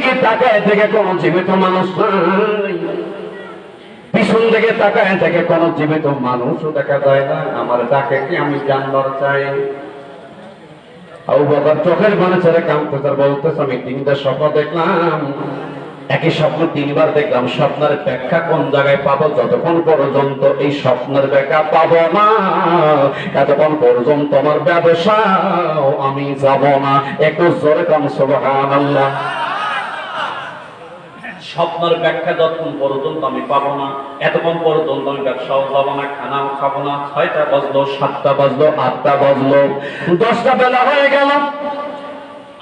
দিকে তাকায় থেকে কোনো জীবিত মানুষ নাই, পিছন দিকে তাকায় থেকে কোনো জীবিত মানুষও দেখা যায় না। আমার ডাকে কি আমি জানবার চাই? আবু বকর চোখের পানি ছেড়ে কাঁদতেছে, বলতেছে আমি তিনটা স্বপ্ন দেখলাম, একই স্বপ্ন তিনবার দেখলাম। স্বপ্নের ব্যাখ্যা কোন জায়গায় পাবো? যতক্ষণ পর্যন্ত এই স্বপ্নের ব্যাখ্যা পাবো না, ততক্ষণ পর্যন্ত আমার ব্যবসাও আমি যাব না। একটু জোরে কাম সুবহানাল্লাহ। স্বপ্নের ব্যাখ্যা যতক্ষণ পর্যন্ত আমি পাবো না, এতক্ষণ পর্যন্ত আমি ব্যবসাও যাবো না, খানাও খাবো না। 6টা বাজলো, 7টা বাজলো, 8টা বাজলো, 10টা বেলা হয়ে গেল।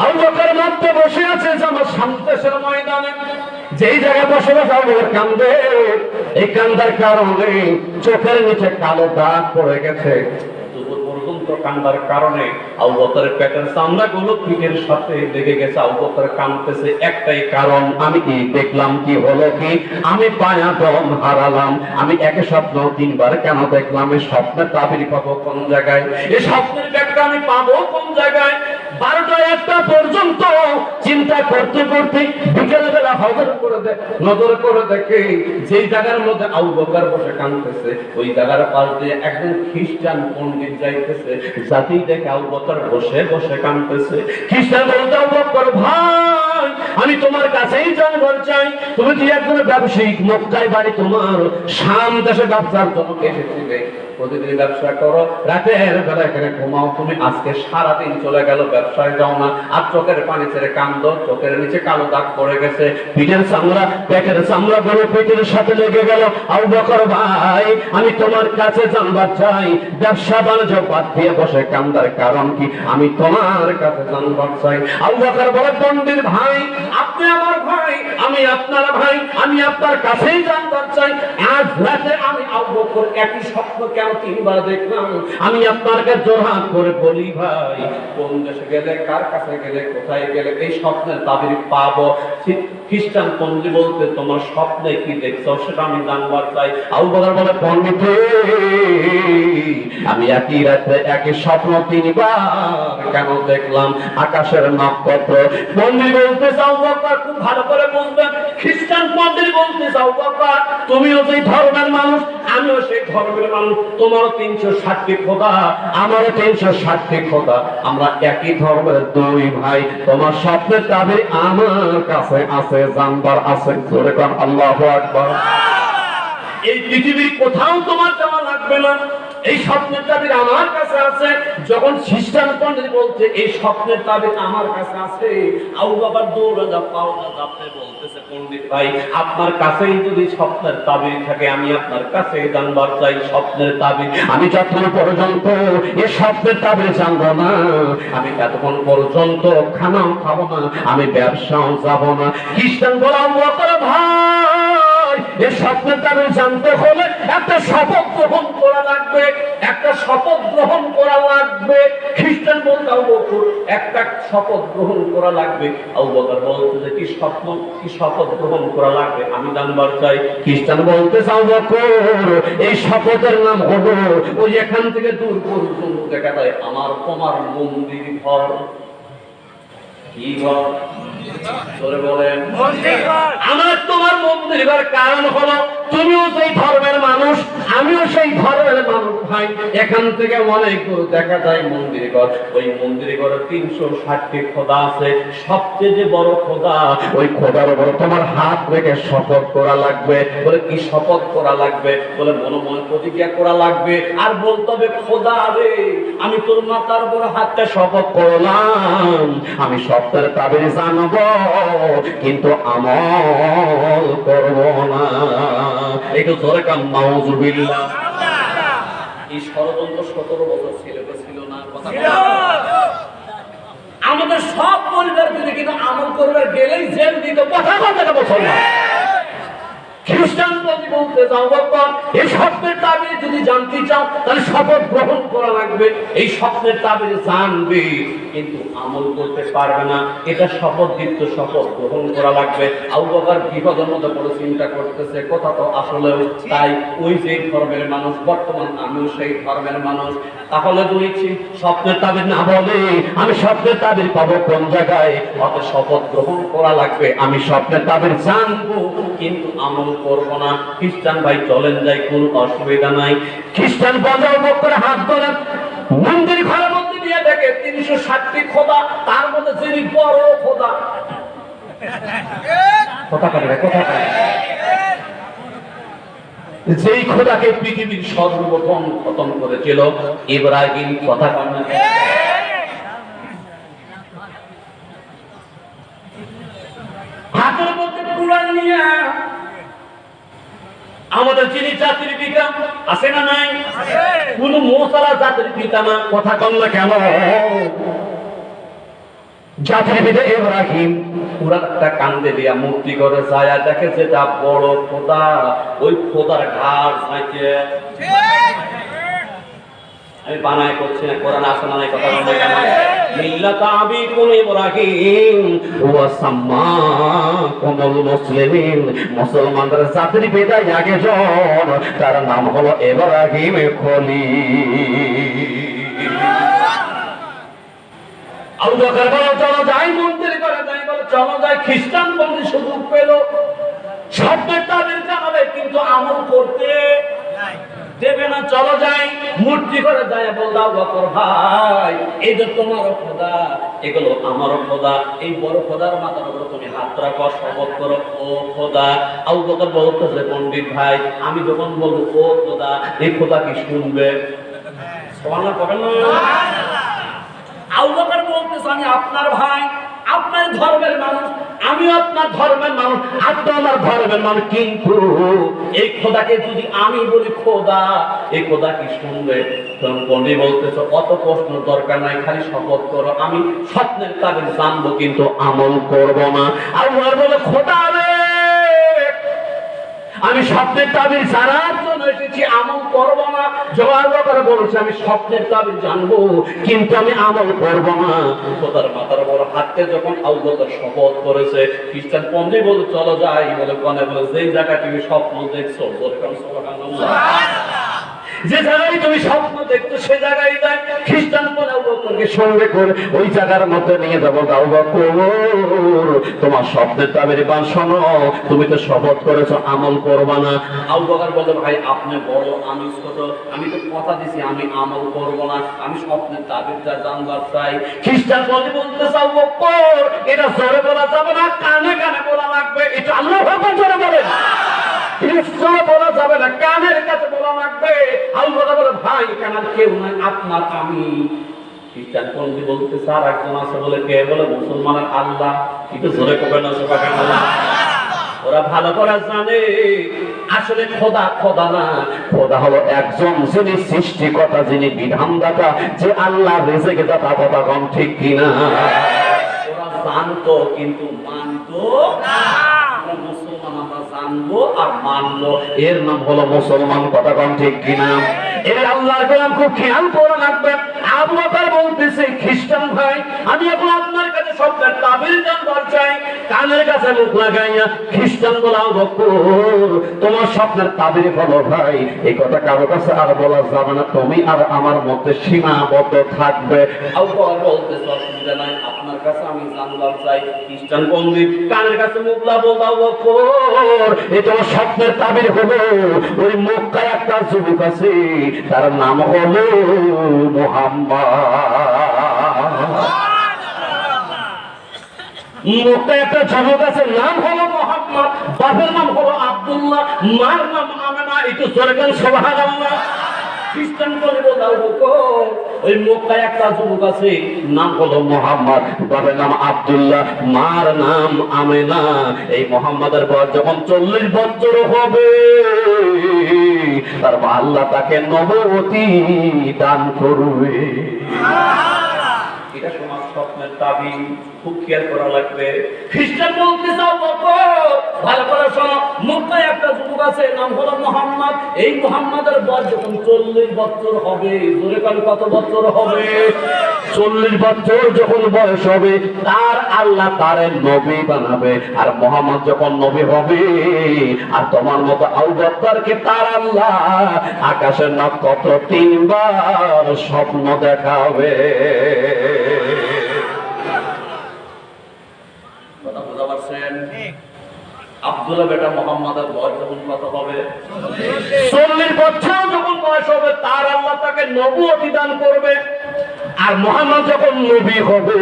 আবু বকর মধ্যে বসে আছে আমার সামতেশের ময়দানে, যেই জায়গায় বসে বসে আবু বকর কান্দে। এই কান্দার কারণে চোখের নিচে কালো দাগ পড়ে গেছে। কান্দার কারণে আবু বকরের পেটের চামড়াগুলো পিঠের সাথে লেগে গেছে। আবু বকর কাঁদতেছে, একটাই কারণ, আমি কি দেখলাম, কি হলো কি, আমি পায়া দম হারালাম। আমি এক স্বপ্ন তিনবার কেন দেখলাম? এই স্বপ্নের তাবির পাবো কোন জায়গায়? এই স্বপ্নের ব্যাখ্যা আমি পাবো কোন জায়গায়? 12টা 1টা পর্যন্ত চিন্তা করতে করতে বিকেল বেলা নজর করে দেখে যেই জায়গার মধ্যে আবু বকর বসে কাঁদতেছে, ওই জায়গার পাশ দিয়ে একজন খ্রিস্টান পণ্ডিত যাইতেছে। জাতি দেখে আবু বকর বসে বসে কাঁদতেছে। খ্রিস্টান বলতে, আবু বকর ভাই, আমি তোমার কাছেই জানবার চাই, তুমি কি একজন ব্যবসায়িক, মক্কায় বাড়ি তোমার, শাম দেশে ব্যবসার জন্য এসেছিলে, প্রতিদিন ব্যবসা করো, রাতের বেলা এখানে ঘুমাও, তুমি আজকে সারাদিন চলে গেল, ব্যবসায় যাও না, আর চোখের পানি ছেড়ে কান্দো, চোখের নিচে কালো দাগ পড়ে গেছে, পিঠের চামড়া, পেটের চামড়া গুলো পেটের সাথে লেগে গেল। আবু বকর ভাই, আমি তোমার কাছে জানবার চাই, ব্যবসা বাণিজ্য বাদ দিয়ে বসে কান্দার কারণ কি? আমি তোমার কাছে জানবার চাই। আবু বকর বলে, পণ্ডিত ভাই, আপনি আমার ভাই, আমি আপনার ভাই, আমি আপনার কাছেই জানবার চাই, আজ রাতে আমি আবু বকর একই স্বপ্ন কেন তিনবার দেখলাম? আমি আপনাকে জোরহাত করে বলি ভাই, কোন দেশে গেলে, কার কাছে গেলে, কোথায় গেলে এই স্বপ্নের তাবির পাবো? খ্রিস্টান পণ্ডিত বলতে, তোমার স্বপ্নে কি দেখছো সেটা আমি জানবার চাই। আবু বকর বলে, পণ্ডিত, আমি একই রাতে একই স্বপ্ন তিনবার কেন দেখলাম? আকাশের নক্ষত্র। পণ্ডিত বলতে, আবু বকর খুব ভালো করে বুঝবেন, খ্রিস্টান পণ্ডিত বলতে, আবু বকর তুমিও সেই ধর্মের মানুষ, আমিও সেই ধর্মের মানুষ, তোমারও 360টি খোদা, আমারও 360টি খোদা, আমরা একই ধর্মের দুই ভাই। তোমার স্বপ্নের তাবির আমার কাছে আছে, জানবার আছে। জোরে কোন আল্লাহু আকবার। এই পৃথিবীর কোথাও তোমার যাওয়া লাগবে না, এই স্বপ্নের তাবির আমার কাছে আছে। যখন খ্রিস্টান পণ্ডিত বলছে এই স্বপ্নের তাবির আমার কাছে আছে, আবু বকর দৌড়ে যা পাওনা যাচ্ছে, বলতেছে, পণ্ডিত ভাই, আপনার কাছেই যদি স্বপ্নের তাবির থাকে, আমি আপনার কাছে জানবার চাই স্বপ্নের তাবির। আমি যতক্ষণ পর্যন্ত এই স্বপ্নের তাবির জানবো না, আমি এতক্ষণ পর্যন্ত খানাও খাবো না, আমি ব্যবসাও যাবো না। খ্রিস্টান বলে, আবু বকর ভাই, এই স্বপ্নের তাবির জানতে হলে একটা শপথ গ্রহণ করা লাগবে, একটা শপথ গ্রহণ করা লাগবে। খ্রিস্টান বলতে, আবু বকর একটা শপথ গ্রহণ করা লাগবে। আবু বকর বলতে যে, কি স্বপ্ন, কি শপথ গ্রহণ করা লাগবে আমি জানবার চাই। খ্রিস্টান বলতে, আবু বকর এই শপথের নাম হলো, ওই এখান থেকে দূর পর্যন্ত দেখা যায় আমার তোমার মন্দির ঘর। কি ঘর? বলেন, আমার তোমার মন্দির ঘর। কারণ হলো তুমিও সেই ধর্মের মানুষ, আমিও সেই ধর্মের মানুষ ভাই। এখান থেকে অনেক দূর দেখা যায় মন্দির ঘর। ওই মন্দির ঘরে 360টি খোদা আছে। সবচেয়ে যে বড় খোদা, ওই খোদার উপর তোমার হাত রেখে শপথ করা লাগবে। বলে, কি শপথ করা লাগবে? বলে, মনোময় প্রতিজ্ঞা করা লাগবে, আর বলতে হবে, খোদা রে, আমি তোর মাথার উপর হাতটা শপথ করলাম, আমি স্বপ্নের তাবির জানবো, কিন্তু আমল করব না। একটু জোরে কাম নাউযুবিল্লাহ। এই ষড়যন্ত্র 17 বছর ছিল না? কথা আমাদের সব পরিবার থেকে কিন্তু আমল করবে গেলেই জেল দিত, কথা বছর না। খ্রিস্টান বলতে, যাও বাবা, এই স্বপ্নের তাবির যদি জানতে চাও তাহলে শপথ গ্রহণ করা লাগবে। এই স্বপ্নের তাবির জানবে কিন্তু আমল করতে পারবে না। এটা শপথ দিত, শপথ গ্রহণ করা লাগবে। আবু বকর বিপদের মধ্যে পড়ে চিন্তা করতেছে, কথা তো আসলেও তাই, ওই যে ধর্মের মানুষ, বর্তমান আমিও সেই ধর্মের মানুষ। তাহলে দুই স্বপ্নের তাবির না বলে আমি স্বপ্নের তাবির পাবো কোন জায়গায়? অত শপথ গ্রহণ করা লাগবে, আমি স্বপ্নের তাবির জানবো কিন্তু আমল করব না। খ্রিস্টান ভাই চলেন যাই, কোনো অসুবিধা নাই। খ্রিস্টান বাজার মুখ করে হাত ধরে মন্দির ঘরের মধ্যে নিয়ে দেখে 360টি খোদা, তার মধ্যে যিনি বড় খোদা, কথা কাটে কথা কাটে, যেই খোদাকে পৃথিবীর সর্বপ্রথম খতম করেছিল ইব্রাহিম, কথা কাটে। হাতের মধ্যে কুরআন নিয়ে আমাদের যিনি জাতির পিতা আছে না নাই? কোন মুসালা জাতির পিতা না, কথা কম না কেন? জাতির পিতা ইব্রাহিম কুরআনটা কান্দে দিয়া মূর্তি করে যায়, দেখে যেটা বড় খোদা, ওই খোদার ঘাড় চাইছে। আমি বানায় করছি না, কোরআন আসে না, কথা বলতে কেন? মিল্লাত আবিকুম ইব্রাহিম ওয়া সাম্মাকুমুল মুসলিমিন, মুসলমানদের জাতির পিতা আগে জন, তার নাম হলো ইব্রাহিম খলিল। আবু বকর বলে চলো যাই, মন্দির করে যাই, বলে চলো যাই। খ্রিস্টান বন্ধু সুযোগ পেল, স্বপ্নের তাবির জানাবে কিন্তু আমল করতে দেবে না। চলো যাই, মূর্তি করে যায়, বলল আবু বকর ভাই এই যে তোমারও খোদা, এগুলো আমারও খোদা, এই বড় খোদার মাথার উপর তুমি হাত রাখো, শপথ করো ও খোদা। আবু বকর বলতেছে পণ্ডিত ভাই, আমি যখন বলবো ও খোদা, এই খোদা কি শুনবে? সুবহানাল্লাহ বলেন না। আবু বকর বলতেছে আমি আপনার ভাই, আপনার ধর্মের মানুষ, আমি আপনার ধর্মের মানুষ, আপনি আমার ধর্মের মানুষ, কিন্তু এই খোদাকে যদি আমি বলি খোদা, এই খোদা কি শুনবে? তখন পণ্ডিত বলতেছে অত প্রশ্ন দরকার নাই, খালি শপথ করো, আমি স্বপ্নের তাবির জানবো কিন্তু আমল করব না। আর বলে খোদা রে, আমি স্বপ্নের তাবির জানার জন্য এসেছি, আমল করব না। জবাব করে বলছে আমি স্বপ্নের তাবির জানবো কিন্তু আমি আমল করব না। খোদার মাথার উপর হাতে যখন আবু বকর শপথ করেছে, খ্রিস্টান পণ্ডিত বলে চলো যাই, বলে কোনে? বলে যেই জায়গায় তুমি স্বপ্ন দেখছো, বলে সুবহানাল্লাহ, যে জায়গায় তুমি স্বপ্ন দেখছো সে জায়গায় যাই। খ্রিস্টান বলে আবু বকরকে সঙ্গে করে ওই জায়গার মধ্যে নিয়ে যাবো। আবু বকর তোমার স্বপ্নের তাবির বান শোনো, তুমি তো শপথ করেছো আমল করবা না। আবু বকর বলে ভাই আপনি বড়, আমি ছোট, আমি তো কথা দিছি আমি আমল করব না, আমি স্বপ্নের তাবিরটা জানবার চাই। খ্রিস্টান বলতেছে আবু বকর এটা জোরে বলা যাবে না, কানে কানে বলা লাগবে। এটা আল্লাহু আকবার জোরে বলেন। বলা যাবে না, কানের কাছে বলা লাগবে। আবু বকর বলে ভাই কানার কেউ নাই, আপনার আমি। খ্রিস্টান পণ্ডিত বলতেছে আর একজন আছে, বলে কে? বলে মুসলমানের আল্লাহ। কিন্তু জোরে করবে না, সুবহানাল্লাহ। ওরা ভালো করে জানে আসলে খোদা খোদা না, খোদা হলো একজন যিনি সৃষ্টিকর্তা, যিনি বিধানদাতা, যে আল্লাহ রিজিক দাতা। কথা কম ঠিক কিনা? ওরা জানতো কিন্তু মানতো না। মুসলমান আমরা জানবো আর মানবো, এর নাম হলো মুসলমান। কথা কম ঠিক কিনা? এর আল্লাহর গোলাম খুব খেয়াল করে রাখবেন। আবু বকর বলতেছে খ্রিস্টান ভাই আমি এখন আপনার কাছে স্বপ্নের তাবির জানবার চাই। কানের কাছে মুখ লাগাইয়া খ্রিস্টান বলে আবু বকর তোমার স্বপ্নের তাবির হলো ভাই, এই কথা কারো কাছে আর বলা যাবে না, তুমি আর আমার মধ্যে সীমাবদ্ধ থাকবে। আবু বকর বলতেছে অসুবিধা নাই, আপনার কাছে আমি জানবার চাই। খ্রিস্টান পণ্ডিত কানের কাছে মুখ লাগা বলল আবু বকর এই তোমার স্বপ্নের তাবির হলো ওই মক্কায় একটা যুবক আছে, তার নাম হলো মুহাম্মদ। মক্কায় একটা যুবক আছে, নাম হলো মুহাম্মদ, বাবার নাম হলো আব্দুল্লাহ, মার নাম আমেনা। একটু জোরে বলেন সুবহানাল্লাহ। খ্রিস্টান বলে আবু বকর ওই মক্কায় একটা যুবক আছে, নাম হলো মুহাম্মদ, বাবার নাম আব্দুল্লাহ, মার নাম আমেনা। এই মুহাম্মাদের বয়স যখন 40 বছর হবে, তার আল্লাহ তাকে নবুয়তি দান করবে। এটা তোমার স্বপ্নের দাবি, খুব খেয়াল করা লাগবে। খ্রিস্টান বলতে চাও ভালো করে শোনো। মক্কায় একটা যুবক আছে, নাম হলো মুহাম্মদ। এই মুহাম্মাদের বয়স যখন 40 বছর হবে, জোরে কাল কত বছর হবে? 40 বছর যখন বয়স হবে, তার আল্লাহ তারে নবী বানাবে। আর মুহাম্মদ যখন নবী হবে, আর তোমার মতো আবু বকরকে তার আল্লাহ আকাশের নক্ষত্র 3 বার স্বপ্ন দেখাবে। কথা বুঝতে পারছেন? আব্দুল্লাহ বেটা মুহাম্মাদের বয়স যখন কত হবে? 40 বছর যখন বয়স হবে, তার আল্লাহ তাকে নবুয়ত দান করবে। আর মুহাম্মদ যখন নবী হবে,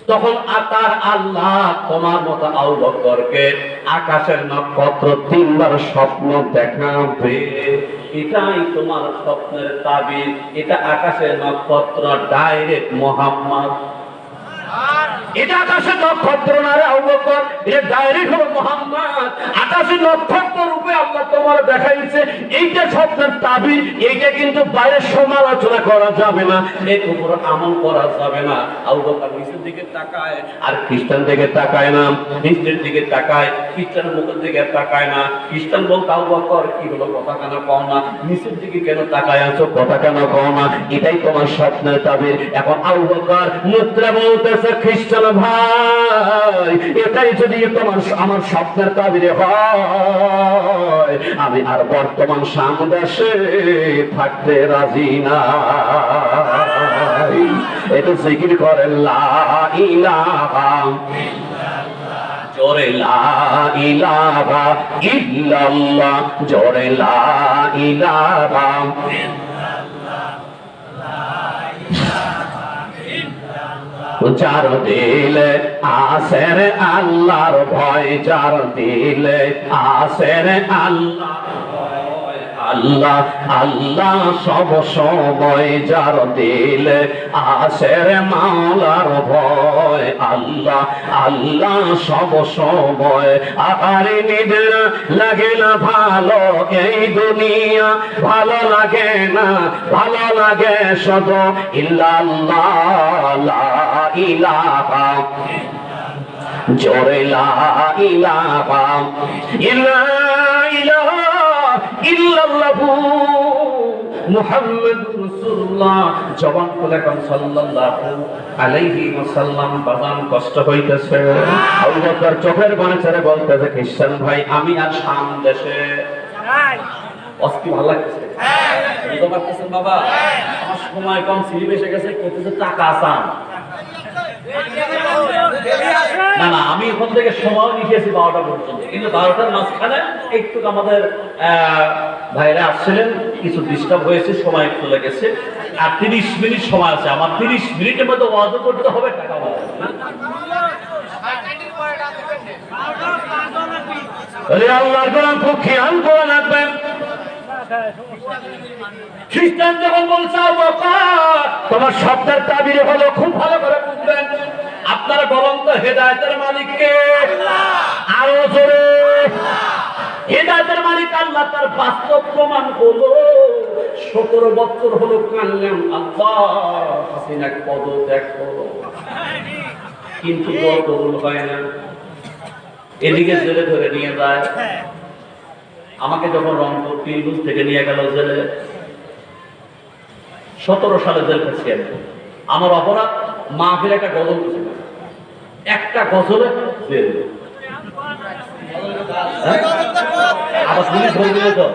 তখন তার আল্লাহ তোমার মতো আবু বকরকে আকাশের নক্ষত্র 3 বার স্বপ্ন দেখাবে। এটাই তোমার স্বপ্নের তাবির। এটা আকাশের নক্ষত্র, ডাইরেক্ট মুহাম্মদ। এটা আকাশের নক্ষত্র না রে আবু বকর, এটা ডাইরেক্ট হলো মুহাম্মদ। আকাশের নক্ষত্র রূপে আল্লাহ তোমার দেখাইছে। এইটা স্বপ্নের তাবির। এইটা কিন্তু বাইরের সমালোচনা করা যাবে না, এর উপর আমল করা যাবে না। আবু বকর নিচের দিকে তাকায় আর খ্রিস্টান দিকে তাকায় না, নিচের দিকে তাকায় খ্রিস্টানের মুখের দিকে তাকায় না। খ্রিস্টান বলতে আবু বকর কি হলো, কথা কেন কও না? নিচের দিকে কেন তাকায় আছো, কথা কেন কও না? এটাই তোমার স্বপ্নের তাবির। এখন আবু বকর মুদ্রা বলতেছে, খ্রিস্টান ভাই, এটাই যদি তোমার আমার স্বপ্নের তাবিরে হয়, আমি আর বর্তমান সামদেশে থাকতে রাজি না। এটা জিকির করে লা ইলাহা, জোরে লা ইলাহা ইল্লাল্লাহ, জোরে লা ইলাহা। যার দিলে আসের আল্লাহর ভয়, যার দিলে আসের আল্লাহ আল্লাহ আল্লাহ সব সময়, যার দিলে আসের মাওলার ভয়, আল্লাহ আল্লাহ সব সময়। আকারে নিজের লাগে না ভালো এই দুনিয়া, ভালো লাগে না, ভালো লাগে শুধু ইল্লাল্লাহ, লা ইলাহা, জোরে লা ইলাহা ইল্লাল্লাহ ইল্লাল্লাহু মুহাম্মাদুর রাসূলুল্লাহ। জবান খুলে কোন সাল্লাল্লাহু আলাইহি ওয়াসাল্লাম। বাজান কষ্ট হইতেছে। আবু বকর চোখের পানি ছেড়ে বলতেছে, খ্রিস্টান ভাই, আমি আর শাম দেশে অস্তি ভালো লাগছে। বুঝতে পারতেছেন বাবা? আমার সময় কম, সিলিপ এসে গেছে, কইতেছে টাকা আসান। না না, আমি ওখান থেকে সময় নিয়েছি 12টা পর্যন্ত, কিন্তু 12টার মাঝখানে একটু আমাদের ভাইরা আসছিলেন, কিছু ডিস্টার্ব হয়েছে, সময় একটু লেগেছে। আর 30 মিনিট সময় আছে আমার। 30 মিনিটের মধ্যে ওয়াজও করতে হবে, টাকা হবে। আল্লাহর কোরআন খুব খেয়াল করে রাখবেন। খ্রিস্টান যখন বলছে তোমার শব্দের তাবির হলো, খুব ভালো করে বুঝবেন। আপনারা বলেন তো হেদায়েতের মালিক কে? আরো জোরে। হেদায়েতের মালিক আল্লাহ। তার বাস্তব প্রমাণ হলো 17 বছর হলো কানলাম, আল্লাহ হাসিনা পদত্যাগ করো, কিন্তু কবুল হয় না। এদিকে জেলে ধরে নিয়ে যায়। আমাকে যখন রংপুর পিলগুজ থেকে নিয়ে গেল জেলে, 17 সালে জেল খাচ্ছি আমি। আমার অপরাধ, মাহফিলে একটা গজল ছিল, একটা গজলে জেল। আবার পুলিশ ধরে দিল তো।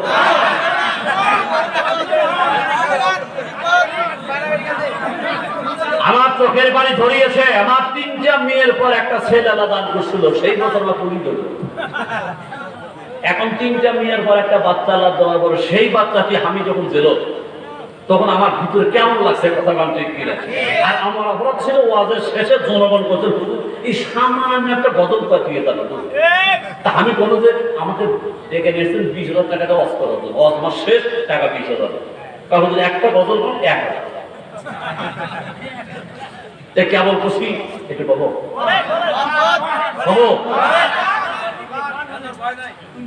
আমার চোখের পানি ধরিয়েছে। আমার 3টা মেয়ের পর একটা ছেলে আল্লাহ দান করছিল, সেই বছর আমার পুলিশ ধরল। এখন 3টা মেয়ের পর একটা বাচ্চা আল্লাহ দেওয়ার পর সেই বাচ্চাটি আমি যখন জেল, তখন আমার ভিতরে কেমন লাগছে, কথা গান ঠিক কিনা। আর আমার অপরাধ ছিল ওয়াজের শেষে জনগণ করছে এই সামান্য একটা গজল পাঠিয়ে তারা। তা আমি বলো যে আমাকে ডেকে নিয়েছেন 20,000 টাকাটা ওয়াজ করা হতো, ওয়াজ আমার শেষ, টাকা 20,000। কারণ যদি একটা গজল পান 1,000। কেমন খুশি একটু বলো, বলো।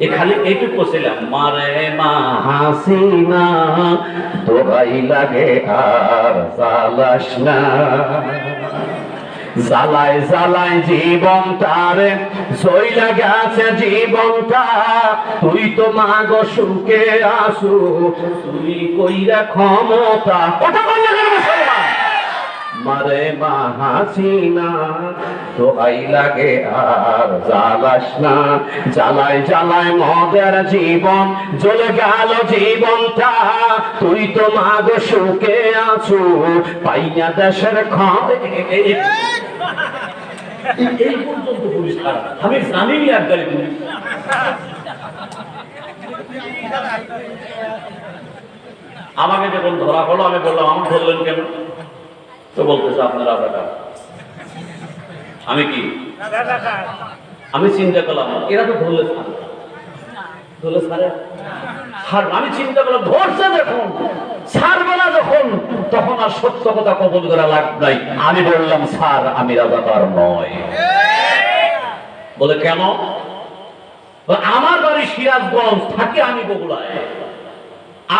এখানে এইটুকু ছিলাম, মারে মা হাসিনা দোহাই লাগে আর জ্বালাস না, জ্বালায় জ্বালায় জীবনটারে জইলা গেছে জীবনটা, তুই তো মাগ সুখে আসু তুই কইরা ক্ষমতা। কথা বললে কেন মুসলমান? মারে মা হাসিনা দোহাই লাগে আর জ্বালাস না, জ্বালায় জ্বালায় মদের জীবন জ্বলে গেল জীবনটা, তুই তো মাগ সুখে আছো পাইয়া দেশের এই পর্যন্ত পুলিশ খারাপ, আমি জানিনি একবারে পুলিশ। আমাকে যখন ধরা হলো আমি বললাম আমার ধরলেন কেন? তো বলতেছে আপনার রাজাকার। আমি কি আমি চিন্তা করলাম এরা তো ধরলে ধরলে ছাড়ে, আমি চিন্তা করলাম ধরছে দেখুন ছাড়বে না যখন, তখন আর সত্য কথা কবুল করা লাগ নাই। আমি বললাম স্যার আমি রাজাকার নয়। বলে কেন? আমার বাড়ি সিরাজগঞ্জ, থাকি আমি বগুড়ায়,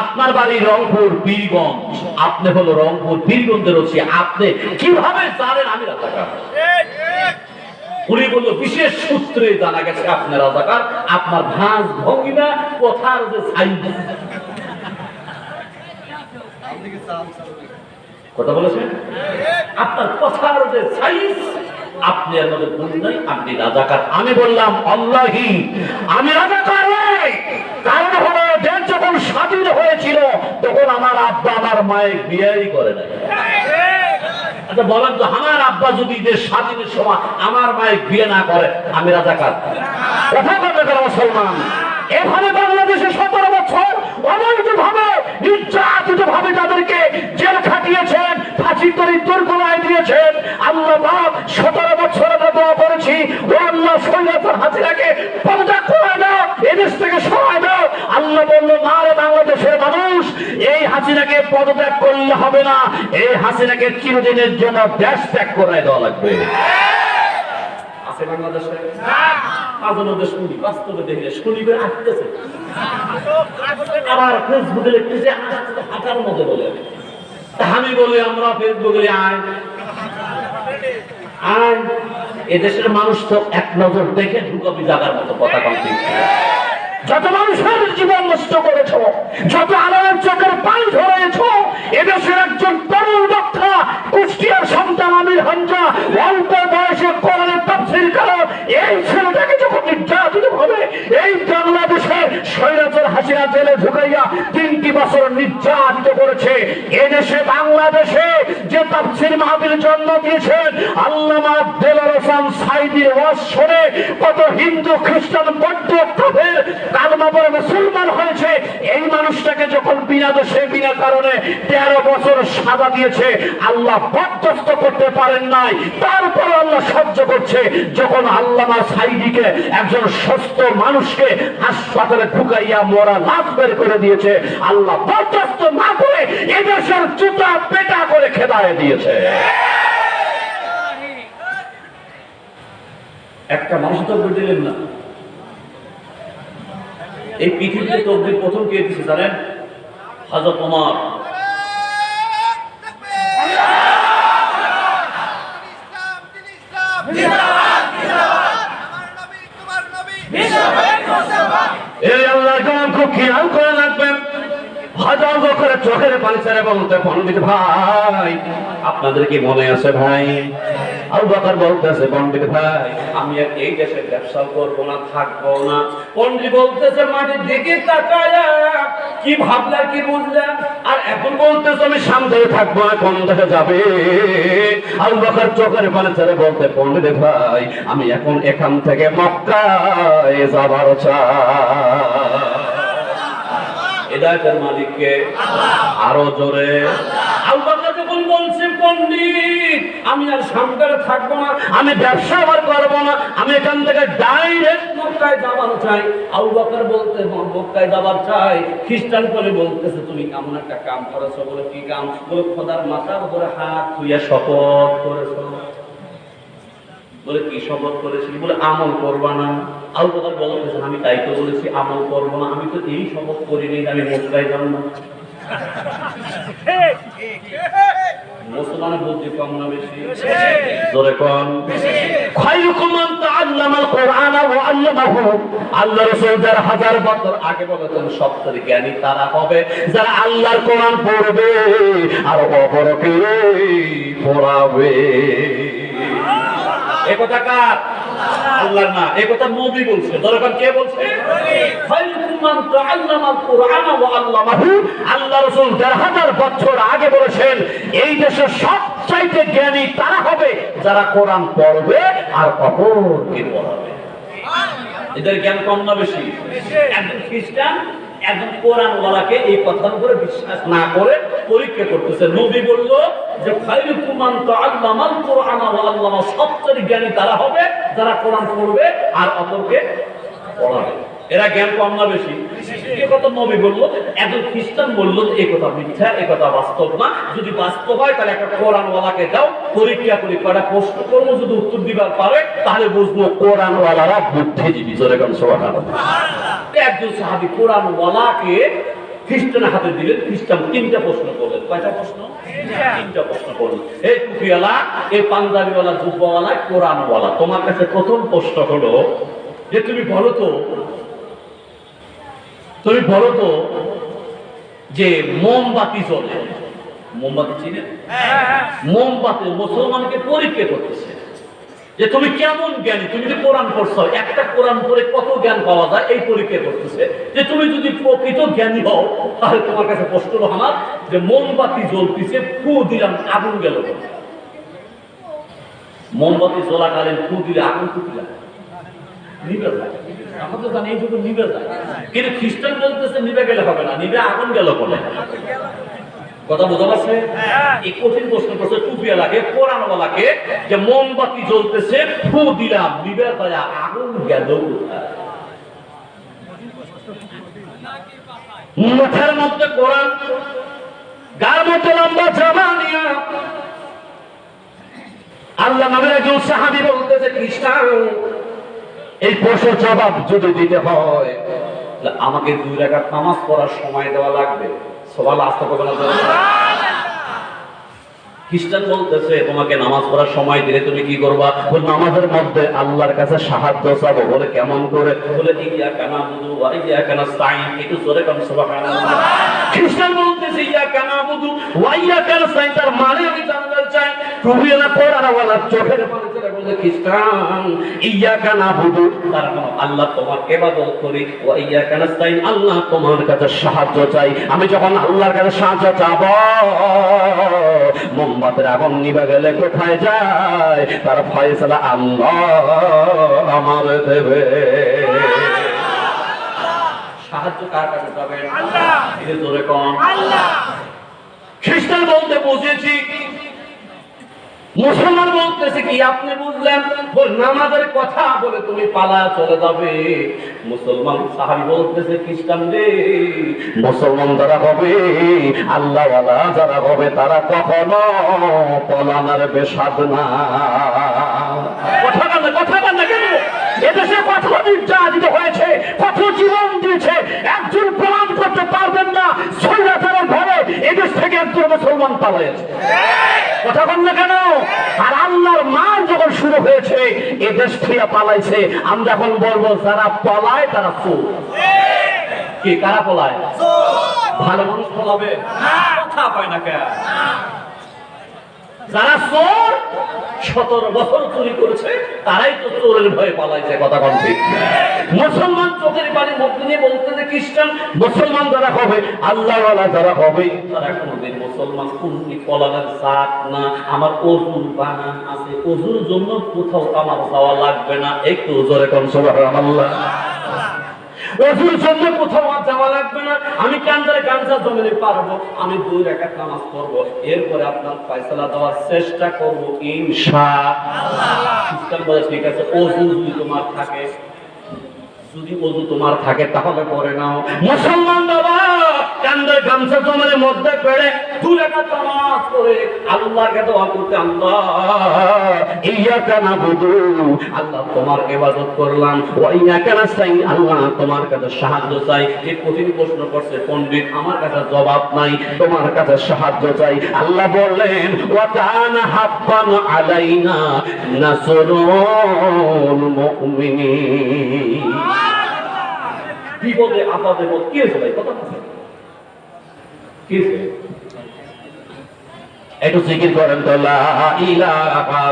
আপনার বাড়ি রংপুর বীরগঞ্জ, আপনি হলো রংপুর বীরগঞ্জের হচ্ছে, আপনি কিভাবে জানেন আমি রাজাকার? উনি বলল বিশেষ সূত্রে জানা গেছে আপনার রাজাকার, আপনার ভাঁজ ভঙ্গিমা কথার যে সাইজ। কথা বলেছেন আপনার কথার যে সাইজ, আপনি এর মধ্যে ভুল নাই, আপনি রাজাকার। আমি বললাম আল্লাহি আমি রাজাকার নই, কারণ হলো দেশ যখন স্বাধীন হয়েছিল তখন আমার আব্বা আমার মায়ের বিয়েই করে নাই। আচ্ছা বলেন তো আমার আব্বা যদি দেশ স্বাধীনের সময় আমার মায়ের বিয়ে না করে আমি রাজাকার? কথা বলতে গেলে মুসলমান এভাবে বাংলাদেশে 17 বছর অবৈধভাবে নির্যাতিত ভাবে তাদেরকে জেল খাটিয়েছেন, ফাঁসি তরি দুর্গলায় দিয়েছেন। আল্লাহ পাক 17 বছর দোয়া করেছি ও আল্লাহ সৈয়দপুর হাসিনাকে পদত্যাগ করে দাও, এদেশ থেকে সরাই দাও। আল্লাহ বলল না রে বাংলাদেশের মানুষ, এই হাসিনাকে পদত্যাগ করলে হবে না, এই হাসিনাকে চিরদিনের জন্য দেশ ত্যাগ করে দেওয়া লাগবে। আছে বাংলাদেশে শুনি বাস্তবে দেখে শুনি করে আসতেছে, আবার ফেসবুকে লিখতেছে হাঁটার মধ্যে বলে। আমি বলি আমরা ফেসবুকে আয় আয়, এদেশের মানুষ তো এক নজর দেখে ঢুকাবি জাগার মতো কথা কমতি। যত মানুষের জীবন নষ্ট করেছ, যত আলোর চোখের পানি ধরেছ, এদেশের একজন তরুণ বক্তা কুষ্টিয়ার সন্তান আমির হামজা অল্প বয়সে কোরআনের তাফসীর করে, এই ছেলেটাকে যখন নির্যাতিত হবে এই বাংলাদেশে স্বৈরাচার হাসিনা জেলে ঢুকাইয়া 3টি বছর নির্যাতিত করেছে। এদেশে বাংলাদেশে যে তাফসীর মাহফিল জন্ম দিয়েছেন আল্লামা দেলোয়ার হোসেন সাঈদীর ওয়াজ শুনে কত হিন্দু খ্রিস্টান বৌদ্ধ কাফের কালেমা পড়ে মুসলমান হয়েছে। এই মানুষটাকে যখন বিনা দোষে বিনা কারণে 13 বছর সাজা দিয়েছে, আল্লাহ বরদাস্ত করতে পারেন নাই, তারপর আল্লাহ সহ্য করছে। যখন আল্লামা সাঈদীকে একজন সুস্থ মানুষকে হাসপাতালে ঢুকাইয়া মরা লাশ বের করে দিয়েছে, আল্লাহ বরদাস্ত না করে এদেশের জুতা পেটা করে খেদায় দিয়েছে। একটা মানুষ তো দিলেন না। এই পৃথিবীতে তকবীর প্রথম কে দিয়েছে জানেন? হযরত ওমর। এই আল্লাহর কালাম খুব খেয়াল করে রাখবেন। হাজার বছরের চোখের পানি ছেড়ে বলতে পণ্ডিত ভাই আপনাদের কি মনে আছে ভাই? আবু বকর বলতেছে পণ্ডিত ভাই আমি আর এই দেশের ব্যবসা করবো না, থাকবো না। পণ্ডিত বলতেছে মাটির দিকে তাকায়া কি ভাবলা কি বুঝলা? আর এখন বলতেছে আমি শান্তি থাকবো না, কোন দেশে যাবে? আবু বকর চোখের পানি ছেড়ে বলতে পণ্ডিত ভাই আমি এখন এখান থেকে মক্কায় যাবার চাই। হেদায়েতের মালিককে আরো জোরে আবু বকর যখন বলছে পণ্ডিত আমি আর সামনে থাকবো না, আমি ব্যবসা আর করবো না, আমি এখান থেকে ডাইরেক্ট মক্কায় যাবার চাই। আবু বকর বলতে মক্কায় যাবার চাই। খ্রিস্টান বলে বলতেছে তুমি এমন একটা কাম করেছো। বলে কি কাম? বলে খোদার মাথার উপরে হাত ধুইয়া শপথ করেছো। বলে কি শপথ করেছি? বলে আমল করবা না। আবু বকর বলতেছেন আমি তাই তো বলেছি আমল করবো না, আমি তো এই শপথ করিনি আমি মক্কায় যাব না। মুসলমানের বুদ্ধি কম না বেশি? জোরে কোন খায়রুকুম মান তাআল্লামাল কুরআনা ওয়া আল্লামাহু। আল্লাহ রাসূল যারা 1000 বছর আগে বলেছেন সবচেয়ে জ্ঞানী তারা হবে যারা আল্লাহর কোরআন পড়বে আর অপরকে পড়াবে। এই কথা কার? আল্লাহর না, এই কথা নবী বলছে। দরকার কে বলছে? খায়রুকুম মান তাআল্লামাল কুরআনা ওয়া আল্লামাহু। আল্লাহ রাসূল 1000 বছর আগে বলেছেন এই দেশের সবচাইতে জ্ঞানী তারা হবে যারা কোরআন পড়বে আর অপরকে পড়াবে। এদের জ্ঞান কম না বেশি? একজন খ্রিস্টান একজন কোরআনওয়ালাকে এই কথার উপরে বিশ্বাস না করে পরীক্ষা করতেছে। নবী বলল যে খায়রুকুম মান তাআল্লামাল কুরআনা ওয়া আল্লামা, সবচেয়ে জ্ঞানী তারা হবে যারা কোরআন পড়বে আর অপরকে পড়াবে। এরা জ্ঞান কম না বেশি? এই কথা নবী বলল। একজন খ্রিস্টান বলল এই কথা মিথ্যা, এই কথা বাস্তব না। যদি বাস্তব হয় তাহলে একটা কোরআনওয়ালাকে দাও, পরীক্ষা করি, কয়টা প্রশ্ন করবো, যদি উত্তর দিবার পারে তাহলে বুঝবো কোরআনওয়ালারা বুদ্ধিজীবী। জোরে কোন সুবহানাল্লাহ। একজন সাহাবী কোরআনওয়ালাকে খ্রিস্টানের হাতে দিলেন। খ্রিস্টান 3টা প্রশ্ন করলেন। কয়টা প্রশ্ন? 3টা প্রশ্ন করলেন। এই টুপিওয়ালা, এই পাঞ্জাবিওয়ালা, জুব্বাওয়ালা, কোরআনওয়ালা, তোমার কাছে প্রথম প্রশ্ন হলো যে তুমি বলো তো যে মোমবাতি জ্বলে, মোমবাতি চিনে? মোমবাতি মুসলমানকে পরীক্ষা করতেছে যে তুমি কেমন জ্ঞানী, তুমি যদি কোরআন পড়ছো, একটা কোরআন পড়ে কত জ্ঞান পাওয়া যায় এই পরীক্ষা করতেছে। যে তুমি যদি প্রকৃত জ্ঞানী হও তাহলে তোমার কাছে প্রশ্ন আমার যে মোমবাতি জ্বলতেছে, ফু দিলাম, আগুন গেল। মোমবাতি জ্বলাকালীন ফু দিলে আগুন ফুটে যায়, নিভে যায়। আমরা তো জানি এই যুগে নিভে যায়, কিন্তু খ্রিস্টান বলতেছে নিভে গেলে হবে না, নিভে আগুন গেল বলে। কথা বোঝা যাচ্ছে? এই কঠিন প্রশ্ন করছে টুপিওয়ালাকে, কোরআনওয়ালাকে যে মোমবাতি জ্বলতেছে, ফু দিলাম, নিভে যায়, আগুন গেল। মাথার মধ্যে কোরআন, গার মধ্যে লম্বা জামা নিয়া আল্লাহ নামের একজন সাহাবী বলতেছে খ্রিস্টান এই প্রশ্ন জবাব যদি দিতে হয় আমাকে 2 রাকাত নামাজ পড়ার সময় দেওয়া লাগবে। সবাই আস্তে করে খ্রিস্টান বলতেছে তোমাকে নামাজ পড়ার সময় দিলে তুমি কি করবা? নামাজের মধ্যে আল্লাহর কাছে সাহায্য চাবো। বলে কেমন করে? বলে ইয়াকা নাবুদু ওয়া ইয়াকা নাস্তাইন। একটু জোরে কোন সুবহানাল্লাহ। খ্রিস্টান বলতেছে ইয়াকা নাবুদু ওয়া ইয়াকা নাস্তাইন, তার মানে আমি জানতে চাই টুপিওয়ালা কোরআনওয়ালা চোখের পানি ছেড়ে বলে খ্রিস্টান ইয়াকা নাবুদু, তার মানে আল্লাহ তোমার ইবাদত করি, ওয়া ইয়াকা নাস্তাইন আল্লাহ তোমার কাছে সাহায্য চাই। আমি যখন আল্লাহর কাছে সাহায্য চাবো মোমবাতির আগুন নিভে গেলে কোথায় যায়? তার ফয়সালা আল্লাহ আমার দেবে। সাহায্য কার কাছে যাবে? আল্লাহ। এটা জোরে কোন আল্লাহ। খ্রিস্টান বলতে বুঝেছি, মুসলমান বলতেছে কি আপনি বুঝলেন? বল নামাজের কথা বলে তুমি পালায়া চলে যাবে। মুসলমান সাহাবী বলতেছে খ্রিস্টান রে, মুসলমান যারা হবে, আল্লাহওয়ালা যারা হবে, তারা কখনো পলানোর বেশাদ না। কথা বল না কেন? এদেশে কত নির্যাতিত হয়েছে, কত জীবন দিয়েছে, একজন প্রমাণ করতে পারবেন না সৈরাচারের ঘরে এদেশ থেকে একজন মুসলমান পালিয়েছে। কথা বল না কেন? আর আল্লাহর মার যখন শুরু হয়েছে এদেশ থেকে পালাইছে। আমরা এখন বলবো যারা পলায় তারা চোর। কি কারা পলায়? ভালো মানুষ পলাবে? কথা পায় না কেন? যারা চোর 17 বছর চুরি করেছে তারাই তো চোরের ভয়ে পালাইছে। কথা কোন ঠিক? মুসলমান চোখের পানি মধ্যে নিয়ে বলতেছে খ্রিস্টান মুসলমান যারা হবে, আল্লাহওয়ালা যারা হবে, তারা কোনদিন মুসলমান কোনদিন পলানোর জাত না। আমার ওযুর বানান আছে, ওযুর জন্য কোথাও আমার যাওয়া লাগবে না। একটু জোরে কোন সুবহানাল্লাহ। ওযুর জন্য কোথাও যাওয়া লাগবে না। আমি কান্দারে গামছা জমিনে পারবো, আমি 2 রাকাত নামাজ পড়বো, এরপরে আপনার ফয়সালা দেওয়ার চেষ্টা করব ইনশাআল্লাহ। খ্রিস্টান বলে ঠিক আছে, ওযু যদি তোমার থাকে, যদি ওযু তোমার থাকে তাহলে পড়ে নাও। মুসলমান বাবা কান্দের গামছা জমিনের মধ্যে পেড়ে 2 রাকাত নামাজ পড়ে আল্লাহকে দোয়া করতে, আল্লাহ ইয়াকা নাবুদু, আল্লাহ তোমার ইবাদত করলাম, ওয়া ইয়াকা নাস্তাইন, আল্লাহ তোমার কাছে সাহায্য চাই। এই কঠিন প্রশ্ন করছে পণ্ডিত, আমার কাছে জবাব নাই, তোমার কাছে সাহায্য চাই। আল্লাহ বললেন ওয়া কানা হাক্কান আলাইনা নাসরুল মুমিনিন। বিপদে আপদে কি হয়েছে ভাই, কথা বলছেন কি হয়েছে? একটু জিকির করেন তো, লা ইলাহা,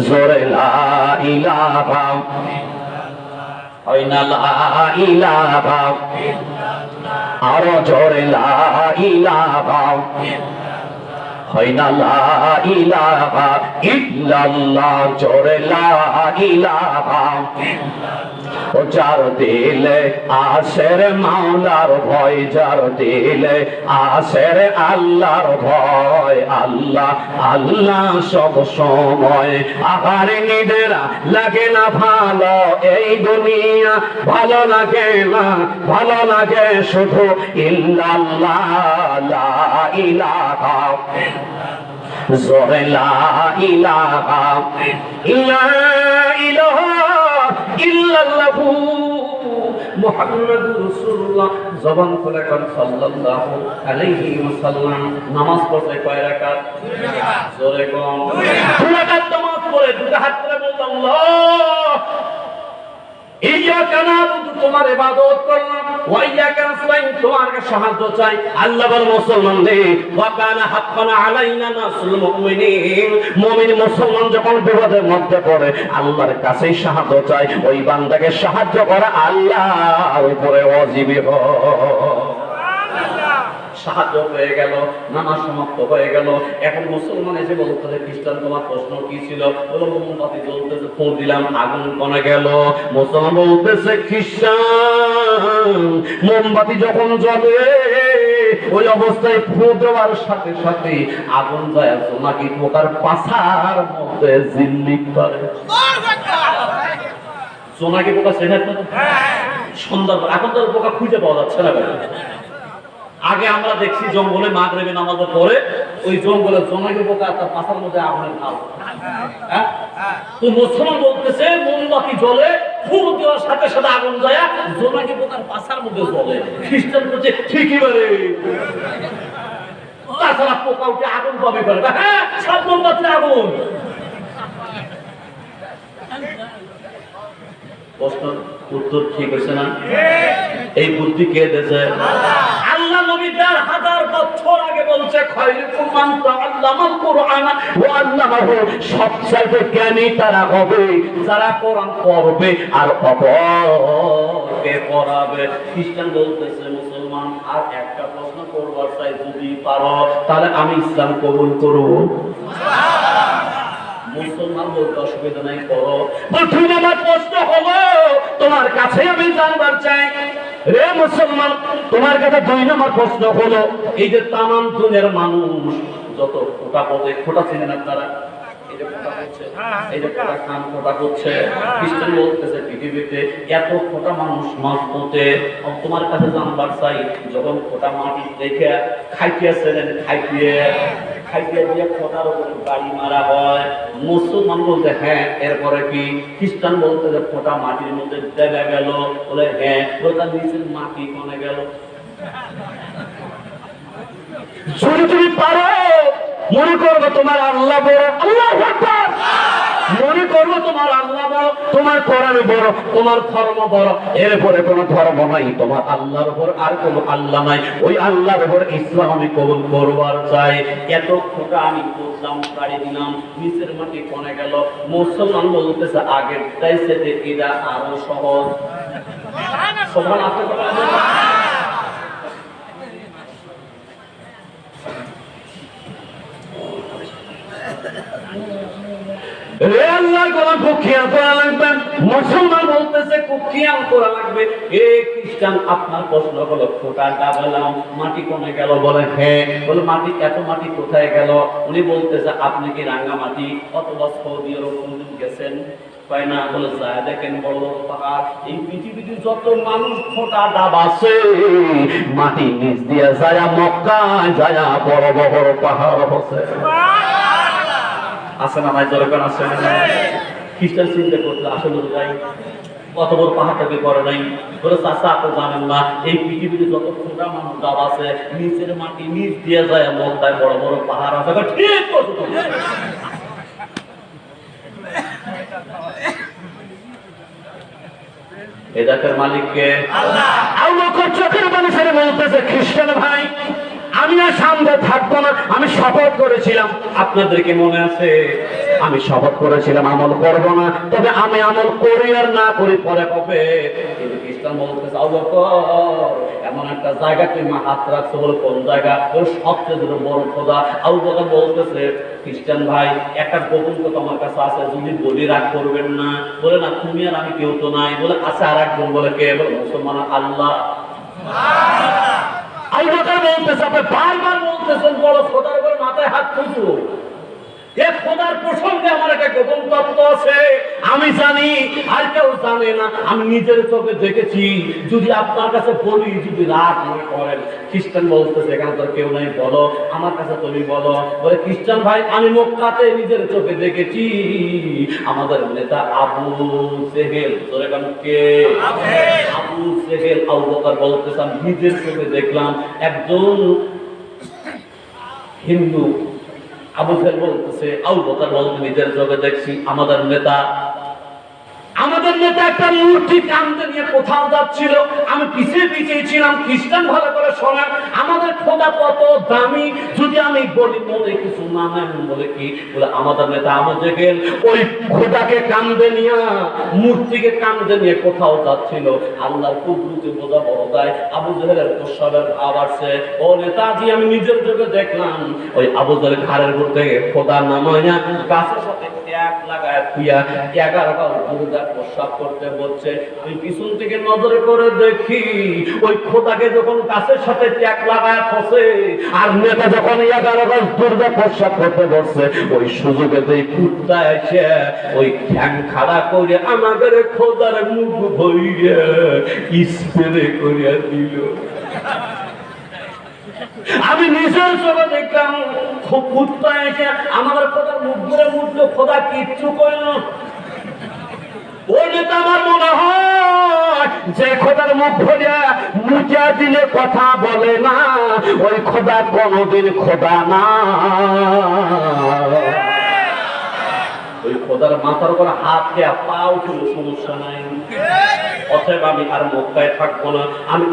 জোরে লা ইলাহা, ওইনা লা ইলাহা, আরো জোরে লা ইলাহা, হইনা লা ইলাহা ইল্লাল্লাহ, জোরে লা ইলাহা। ও যার দিলে আসের মাওলার ভয়, যার দিলে আসের আল্লাহর ভয়, আল্লাহ আল্লাহ সব সময়। আহার নিদেরা লাগে না ভালো এই দুনিয়া, ভালো লাগে না, ভালো লাগে শুধু ইল্লাল্লাহ, লা ইলাহা, জোরে লা ইলাহা ইল্লাল্লাহ ইল্লাল্লাহু মুহাম্মাদুর রাসূলুল্লাহ। জবান খুলে কোন সাল্লাল্লাহু আলাইহি ওয়াসাল্লাম। নামাজ পড়তে কয় রাকাত? 2 রাকাত। জোরে কোন 2 রাকাত নামাজ পড়ে 2 হাত তুলে বললাম আল্লাহ ইয়াকা নাবুদু, তোমার ইবাদত করলাম, ওয়া ইয়াকা নাস্তাইন, তোমার কাছে সাহায্য চাই। আল্লাহ বল মুসলমানদের ওয়া কানা হাক্কান আলাইনা নাসরুল মুমিনিন, মুমিন মুসলমান যখন বিপদের মধ্যে পড়ে আল্লাহর কাছেই সাহায্য চাই, ওই বান্দাকে সাহায্য করা আল্লাহর উপরে ওয়াজিব হয়। সাহায্য হয়ে গেল, নামাজ সমাপ্ত হয়ে গেল। এখন মুসলমান এসে বলতে, খ্রিস্টান তোমার প্রশ্ন কি ছিল? বলো মোমবাতি জ্বলতেছে, ফোন দিলাম, আগুন কমে গেল। মুসলমান বলতেছে, খ্রিস্টান মোমবাতি যখন জ্বলে ওই অবস্থায় ফু দেওয়ার সাথে সাথে আগুন যায় নাকি পোকার পাছার মধ্যে জিল্লিক করে। জোনাকি পোকা চেনেন না? সুন্দর, এখন তো পোকা খুঁজে পাওয়া যাচ্ছে না। আগে আমরা দেখছি জঙ্গলে মাগরিবে নামাজের পরে ওই জঙ্গলে জোনাকি পোকা তার পাছার মধ্যে আগুনের ঢাল। হ্যাঁ, তো মুসলমান বলতেছে মোমবাতি জ্বলে ফু দেওয়ার সাথে সাথে আগুন যায়, জোনাকি পোকার পাছার মধ্যে জ্বলে। খ্রিস্টান বলছে ঠিকই বলে, তাছাড়া পোকা উঠে আগুন পাবে করে। হ্যাঁ, সব মোমবাতির আগুন। প্রশ্ন উত্তর ঠিক হয়েছে না? এই বুদ্ধি কে দিয়েছে? আল্লাহ নবী 1000 বছর আগে বলছে খায়রুকুম মান তাআল্লামাল কুরআন ওয়া আল্লামাহু, সবচেয়ে জ্ঞানী তারা হবে যারা কোরআন পড়বে আর অপরকে পড়াবে। খ্রিস্টান বলতেছে মুসলমান আর একটা প্রশ্ন করবার চাই, যদি পারো তাহলে আমি ইসলাম কবুল করব। মুসলমান বলতে অসুবিধা নাই, করো। প্রথম আমার প্রশ্ন হলো তোমার কাছে আমি জানবার চাই, রে মুসলমান তোমার কাছে 2 নম্বর প্রশ্ন হলো, এই যে তামাম দুনিয়ার মানুষ যত ফোঁটা পথে, ফোঁটা চিনেন আপনারা? এই যে ফোঁটা হচ্ছে, এই যে ফোঁটা খান ফোঁটা হচ্ছে, খ্রিস্টান বলতেছে পৃথিবীতে এত ফোঁটা মানুষ মাছ পথে। তোমার কাছে জানবার চাই, যখন ফোঁটা মাটি দেখে খাইতেছিলেন, খাইতে দিয়ে ফোঁটার উপরে বাড়ি মারা হয়, মুসলমান বলতে হ্যাঁ, এরপরে কি? খ্রিস্টান বলতে যে ফোঁটা মাটির মধ্যে দেবে গেল, বলে হ্যাঁ, ওটার নিচের মাটি কমে গেল। যদি তুমি পারো মনে করবো তোমার আল্লাহ বড়, আল্লাহু আকবার, মনে করবো তোমার আল্লাহ বড়, তোমার কোরআন বড়, তোমার ধর্ম বড়, এরপরে কোনো ধর্ম নাই, তোমার আল্লাহর উপর আর কোনো আল্লাহ নাই, ওই আল্লাহর উপর ইসলাম আমি কবুল করবার চাই। এত ফোঁটা আমি বুঝলাম, পাড়ি দিলাম, নিচের মাটি কমে গেল। মুসলমান বলতেছে আগের চাইছে এটা আরো সহজ। সমান আপনি রে আল্লাহর গোলাম খুব খেয়াল করা লাগবে। মুসলমান বলতেছে খুব খেয়াল করা লাগবে। এ খ্রিস্টান আপনার প্রশ্ন হলো ফোঁটা ডাবলাম মাটি কোনে গেল? বলে হ্যাঁ। বলে মাটি, এত মাটি কোথায় গেল? উনি বলতেছে আপনি কি রাঙ্গামাটি অথবা সৌদি আরব গেছেন? পায় না। বলে যায় দেখেন বড় বড় পাহাড়, এই পৃথিবীতে যত মানুষ ফোঁটা ডাব আছে মাটি নিচ দিয়ে যায় মক্কায় যায় বড় বড় পাহাড় হচ্ছে। আছে না নাই? জনগণ আছে না? খ্রিস্টান চিন্তা করতে আসলে যাই কত বড় পাহাড়টাকে করে নাই। বলে চাচা আপনি জানেন না এই পৃথিবীতে যত ফোঁটা মানুষ ডাব আছে নিচের মাটি নিচ দিয়ে যায় মক্কায় বড় বড় পাহাড় আছে। ঠিক করছো। এদাকের মালিককে আল্লাহ। আল্লাহ চোখের মানুষের বলতেছে খ্রিস্টান ভাই আমি আর সামনে থাকবো না, আমি শপথ করেছিলাম। আপনাদেরকে মনে আছে আমি শপথ করেছিলাম আমল করব না, তবে আমি আমল করি আর না করি পরে হবে। কিন্তু খ্রিস্টান বলতেছে আবু বকর এমন একটা জায়গা তুমি হাত রাখছো। বলে কোন জায়গা? ওর সবচেয়ে বড় খোদা। আবু বকর বলতেছে খ্রিস্টান ভাই একটা গোপন কথা আমার কাছে আছে, যদি বলি রাগ করবেন না। বলে না তুমি আর আমি কেউ তো নাই। বলে আছে আর একজন। বলে কে? বলে মুসলমান আল্লাহ। আবু বকর বলতেছে আপনি বারবার বলতেছেন বড় খোদার উপর মাথায় হাত তুলছো। এ খোদার প্রসঙ্গে আমার একটা গোপন তত্ত্ব আছে, আমি জানি আর কেউ জানে না, আমি নিজের চোখে দেখেছি। যদি আপনার কাছে বলি যদি রাগ না করেন। খ্রিস্টান বলতেছে এখানে তো কেউ নাই, বলো আমার কাছে তুমি বলো। বলে খ্রিস্টান ভাই আমি মক্কাতে নিজের চোখে দেখেছি আমাদের নেতা আবু জেহেল। তোরে কেন কে? আবু জেহেল। আবু বকর বলতেছে আমি নিজের চোখে দেখলাম একজন হিন্দু। আবু জেহেল বলতেছে আবু বকর বলতে নিজের চোখে দেখছি আমাদের নেতা একটা মূর্তি কাঁধে নিয়ে কোথাও যাচ্ছিল, আমি পিছিয়ে পিছিয়ে ছিলাম। খ্রিস্টান ভালো করে শোনেন আমাদের খোদা কত দামি, যদি আমি বলি মনে কিছু না নেন। বলে কি? বলে আমাদের নেতা আবু জেহেল ওই খোদাকে কাঁধে নিয়ে মূর্তিকে কাঁধে নিয়ে কোথাও যাচ্ছিল। আল্লাহর কুদরতে বোঝা বড় যায়। আবু জেহেলের প্রসাবের ভাব আসছে। ও নেতাজি আমি নিজের চোখে দেখলাম ওই আবু জেহেল ঘাড়ের উপর থেকে খোদা নামাইয়া গাছের সাথে এক লাগায় খুইয়া 11 বার প্রসাব করতে বলছে। ওই পিছন থেকে নজরে করে দেখি ওই খোদাকে যখন গাছের সাথে ট্যাগ লাগায় ফসে আর নেতা যখন 11 বার দুর্গা প্রসাব করতে বসছে, ওই সুযোগে যে কুত্তা এসে ওই ঠ্যাং খাড়া করে আমাদের খোদার মুখ ভইয়া স্প্রে করিয়া দিল। আমি নিজের চোখে দেখলাম খুব কুত্তা এসে আমাদের খোদার মুখ ধরে মুঠলো। খোদা কিচ্ছু করল। ওই নেতা আমার মনে হয় যে খোদার মুখ ভরিয়া মুচা দিলে কথা বলে না, ওই খোদা কোনদিন খোদা না। ওই খোদার মাথার উপর হাত দেয়া পা উঠল সমস্যা নাই। অতএব আমি আর মক্কায় থাকবো না,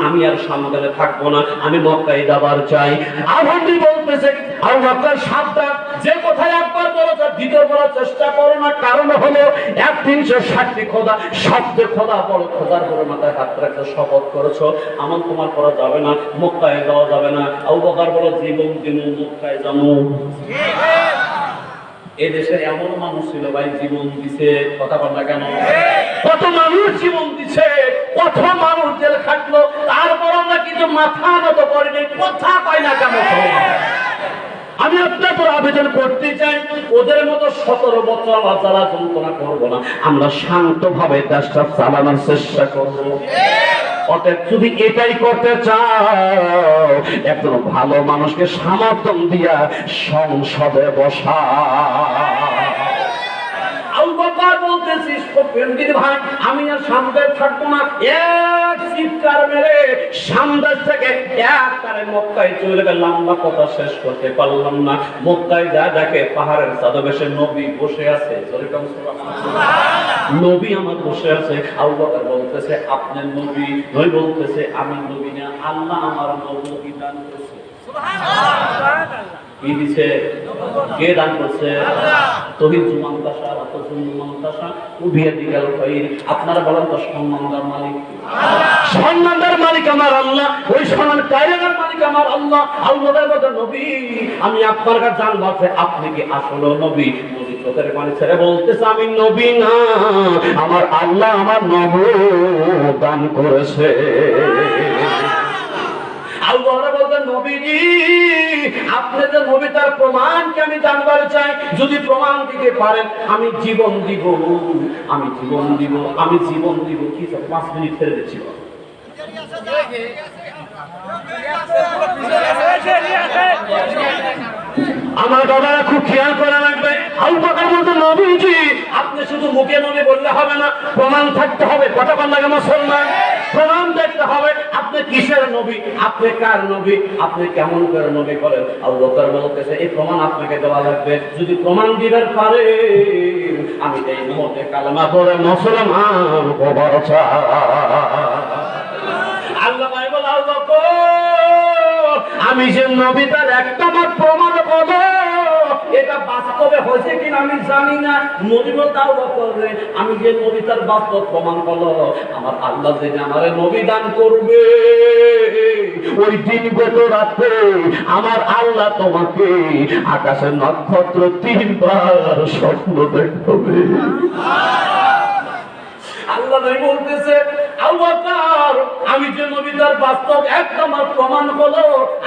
আমি আর সামনে থাকবো না, আমি মক্কায় যাবার চাই। আবন্দি বলতেছে আবু বকর সাবধান, যে কোথায় একবার বলো তার দ্বিতীয় বলার চেষ্টা করো না। কারণ হলো 360টি খোদা, সবচেয়ে খোদা বড় খোদার উপরে মাথায় হাত রাখতে শপথ করেছো, আমার তোমার করা যাবে না, মক্কায় যাওয়া যাবে না। আবু বকর বলো জীবন দিন মক্কায় যাবো। এই দেশে এমন মানুষ ছিল ভাই জীবন দিছে, কথা বল না কেন? কত মানুষ জীবন দিছে, কত মানুষ জেল খাটলো, তারপর আমরা কিন্তু মাথা নত করিনি, কথা পাই না কেন? আমি আপনাদের আবেদন করতে চাই ওদের মতো 17 বছর যারা যন্ত্রণা করবো না, আমরা শান্তভাবে দেশটা চালানোর চেষ্টা করবো। অতএব যদি এটাই করতে চাও একজন ভালো মানুষকে সমর্থন দিয়া সংসদে বসা। আবু বকর বলতেছিস ভাই আমি আর সামনে থাকবো না। এক চিৎকার মেরে সামনে থেকে এক তারে মক্কায় চলে গেল। লম্বা কথা শেষ করতে পারলাম না। মক্কায় যা দেখে পাহাড়ের চাদবেশে নবী বসে আছে। নবী আমার বসে আছে। আবু বকর বলতেছে আপনার নবী? নবী বলতেছে আমি নবী না, আল্লাহ আমার নবী দান করেছে। কি দিছে? কে দান করছে? আপনারা বলেন তো সম্মানদার মালিক? সম্মানদার মালিক আমার আল্লাহ, ওই সম্মান কায়রার মালিক আমার আল্লাহ। আল্লাহ নবী আমি আপনার কাছে জানবো আপনি কি আসলে নবী? নবী চোখের পানি ছেড়ে বলতেছে আমি নবী না, আমার আল্লাহ আমার নবী দান করেছে। আল্লাহ বলতেন নবীজি আপনি যে নবী তার প্রমাণকে আমি জানবার চাই, যদি প্রমাণ দিতে পারেন আমি জীবন দিব, আমি জীবন দিব, আমি জীবন দিব। কি 5 মিনিট ছেড়ে দিচ্ছি। আমার বাবারা খুব খেয়াল করা লাগবে। আবু বকর বলতে নবীজি আপনি শুধু মুখে নবী বললে হবে না, প্রমাণ থাকতে হবে। কথা বল লাগে মুসলমান, প্রমাণ দেখতে হবে। আপনি কিসের নবী, আপনি কার নবী, আপনি কেমন করে নবী করেন। আবু বকর বলতেছে এই প্রমাণ আপনাকে দেওয়া লাগবে। যদি প্রমাণ দিবার পারে আমি এই মুহূর্তে কালেমা পড়ে মুসলমান হবার চাই। আল্লাহ বলে আবু বকর আমি যে নবী তার একটা মাত্র প্রমাণ বলো, এটা বাস্তবে হয়েছে কিনা আমি জানি না। নবী বলতে আবু বকর আমি যে নবী তার বাস্তব প্রমাণ বলো, আমার আল্লাহ যে আমার নবী দান করবে ওই দিন গত রাতে আমার আল্লাহ তোমাকে আকাশের নক্ষত্র 3 বার স্বপ্ন দেখাবে। আল্লাহ বলতেছে আবু বকর আমি যে নবী তার বাস্তব একটা মাত্র প্রমাণ হলো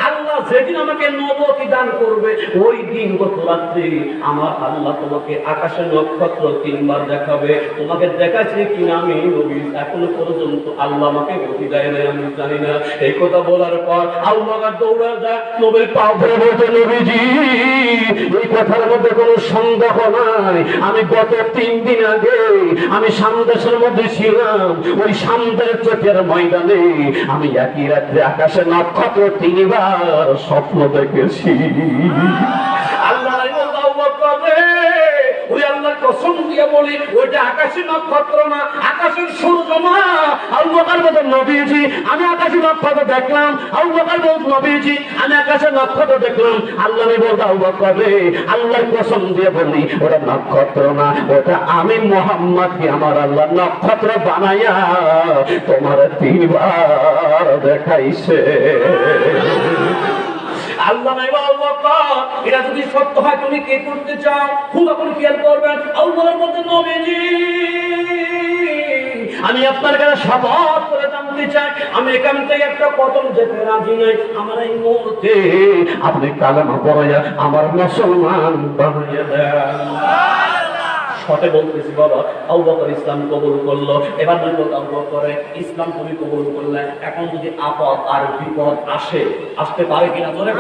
আল্লাহ যেদিন আমাকে নবুয়ত দান করবে ওই দিন গত রাত্রে আমার আল্লাহ তোমাকে আকাশের নক্ষত্র 3 বার দেখাবে। তোমাকে দেখাচ্ছে কিনা আমি নবী এখনো পর্যন্ত আল্লাহ আমাকে ওহী দেয় নাই, আমি জানি না। এই কথা বলার পর আবু বকর দৌড়া যায় নবীর পা ধরে বলতে নবীজি এই কথার মধ্যে কোনো সন্দেহ নাই, আমি গত 3 দিন আগে আমি সামদেশের মধ্যে ছিলাম, ওই সামদের চোখের ময়দানে আমি একই রাত্রে আকাশে নক্ষত্র 3 বার স্বপ্ন দেখেছি। আল্লাহ ওই আল্লাহর কসম দিয়ে বলি ওইটা আকাশের নক্ষত্র না, আকাশের সূর্য না। আবু বকর বলতে নবীজি আমি আকাশের নক্ষত্র দেখলাম। আবু বকর বলতে নবীজি আমি আকাশের নক্ষত্র দেখলাম। আল্লাহ বলতে আবু বকর আল্লাহর কসম দিয়ে বলি ওটা নক্ষত্র না, ওটা আমি মুহাম্মদকে আমার আল্লাহ নক্ষত্র বানাইয়া তোমার 3 বার দেখাইছে। আল্লাহ নাই আবু বকর এটা যদি সত্য হয় তুমি কি করতে চাও? খুব আপনি খেয়াল করবেন। আবু বকর বলতে নবীজি আমি আপনার কাছে শপথ করে জানতে চাই, আমি এখান থেকে একটা কদম যেতে রাজি নাই। আমার এই মুহূর্তে আপনি কালেমা পড়াইয়া আমার মুসলমান বানাইয়া দেন। শর্টে বলতেছি বাবা আবু বকর ইসলাম কবুল করলো। এবার নয় বলতে আবু বকর ইসলাম তুমি কবুল করলে, এখন যদি আপদ আর বিপদ আসতে পারে কিনা ধরে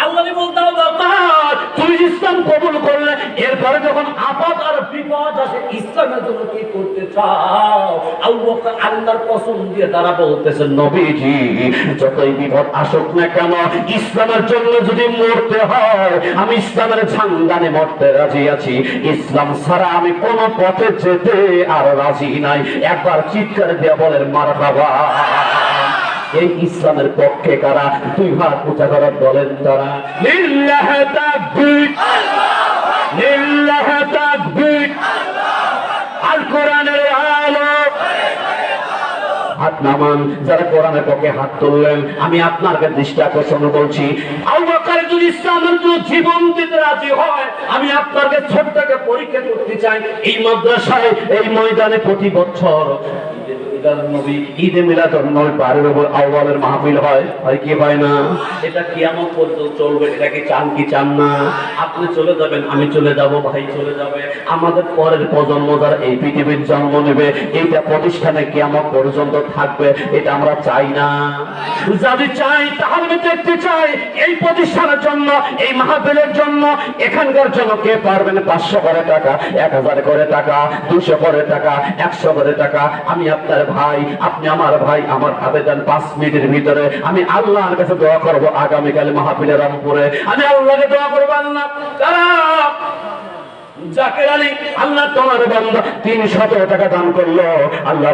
আল্লাহ বলতে আবু বকর তুমি ইসলাম কবুল করলে, এরপরে যখন আপদ আর বিপদ আসে ইসলামের জন্য কি করতে চাও? আবু বকর আল্লাহর কসম দিয়ে তারা বলতেছেন নবীজি যতই বিপদ আসুক না কেন ইসলামের জন্য যদি মরতে হয় আমি ইসলামের ঝান্ডানে মরতে রাজি আছি, ইসলাম ছাড়া আমি কোন পথে যেতে আর রাজি নাই। একবার চিৎকার দিয়ে বলেন মারহাবা। এই ইসলামের পক্ষে কারা? 2 হাত উঁচা করে বলেন তারা লিল্লাহ তাকবীর, লিল্লাহ তাকবীর। আল কোরআনের আলো হাত নামান। যারা কোরআনের পক্ষে হাত তুললেন আমি আপনাকে দৃষ্টি আকর্ষণ করছি। আবু বকর যদি ইসলামের জন্য জীবন দিতে রাজি হয় আমি আপনাকে ছোট্টকে পরীক্ষা করতে চাই। এই মাদ্রাসায় এই ময়দানে প্রতি বছর ঈদে মিলাদুন নবী পারের উপর আউয়ালের মাহফিল হয় কি হয় না? এটা কিয়ামত পর্যন্ত চলবে। এটা কি চান কি চান না? আপনি চলে যাবেন, আমি চলে যাব, ভাই চলে যাবে, আমাদের পরের প্রজন্ম যারা এই পৃথিবীর জন্ম নেবে এইটা প্রতিষ্ঠানে কিয়ামত পর্যন্ত থাকবে, এটা আমরা চাই না। যদি চাই তাহলে দেখতে চাই এই প্রতিষ্ঠানের জন্য, এই মাহফিলের জন্য, এখানকার জন্য কে পারবেন 500 করে টাকা, 1000 করে টাকা, 200 করে টাকা, 100 করে টাকা। আমি আপনার ভাই, আপনি আমার ভাই, আমার আবেদন 5 মিনিটের ভিতরে আমি আল্লাহর কাছে দোয়া করব। আগামীকাল মাহফিলের রংপুরে আমি আল্লাহকে দোয়া করব আল্লাহ জাকের আলী আল্লাহ তোমার বান্দা 300 টাকা দান করলো, আল্লাহ